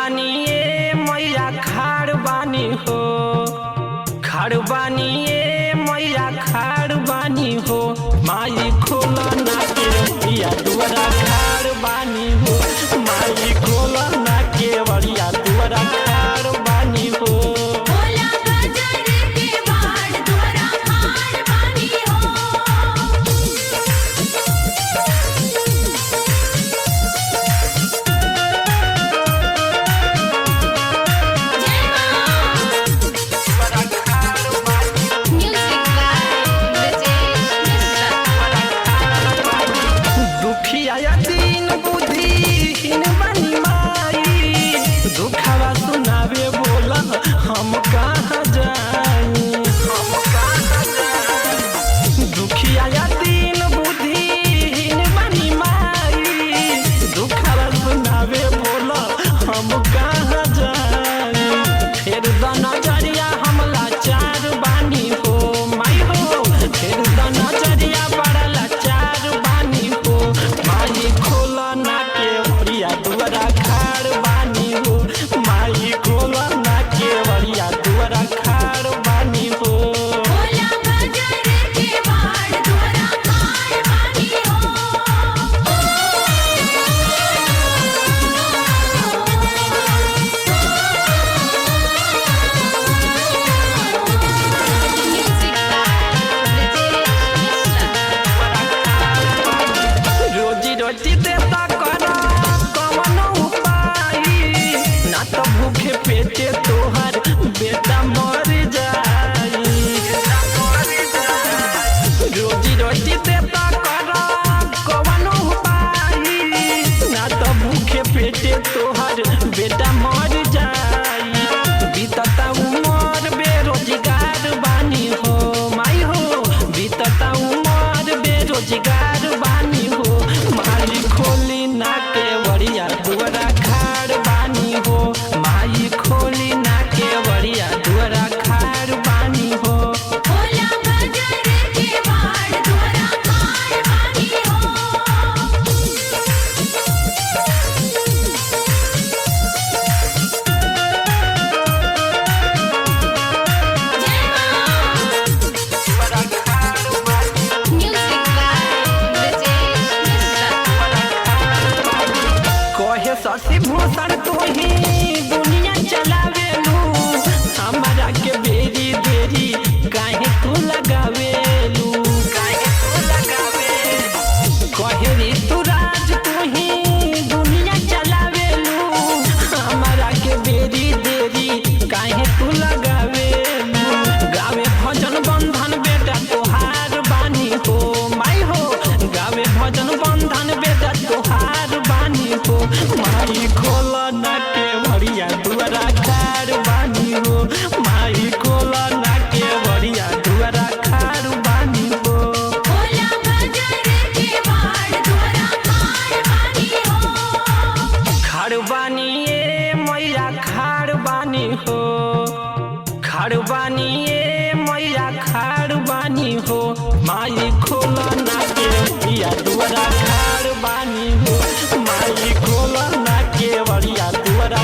बानिए मैया खाड़ बानी हो, खाड़ बानिए मैया खाड़ बानी हो। माई खोला ना के बड़िया दुआरा खाड़ बानी हो, माई खोला ना के बड़िया दुआरा खाड़ बानी हो। हम कहाँ जाई, हम कहाँ जाई। दुखिया या दीन बुद्धिहीन बनी माई, दुखवा सुनावे बोला हम कहाँ जाई। फिर द नजरिया हम लाचार बानी हो माई हो, फिर द नजरिया बड़ा लाचार बानी हो। माई खोला ना के बड़िया दुआरा खाड़ बानी हो, माई खोला ना के बड़िया दुआरा खाड़ बानी हो। रोजी रोटी देता करा कवनो उपाय, ना तो भूखे पेटे तोहर बेटा मर जाई। रोजी रोटी देता करा कवनो उपाय, ना तो भूखे पेटे तोहर बेटा मर जाई। बीतता उमर बेरोजगार बानी हो माई हो, बीतता उमर बेरोजगार बानी हो। माई खोली ना के बड़िया दुआरा खाड़ बानी हो, माई खोली ना के बड़िया दुआरा खाड़ बानी हो। कहे शशि भूषण तू ही दुनिया चलावेलू, हमारा के बेरी देरी काहे तू लगावेलू, काहे तू लगावेलू। कहे ऋतुराज तू ही दुनिया चलावेलू, हमारा के बेरी देरी काहे तू लगावेलू। गावे भजन बंधन बेटा तोहार बानी हो माई हो, गावे भजन बंधन बेटा तोहार बानी हो। माई खोला ना के बड़िया दुआरा खाड़ बानी हो, माई खोला ना के बड़िया दुआरा खाड़ बानी हो। खाड़ बानिए मैया खाड़ बानी हो, खाड़ बानिए मैया खाड़ बानी हो। माई खोला ना के बड़िया दुआरा खाड़ बानी हो, माई खोला ना के बड़िया दुआरा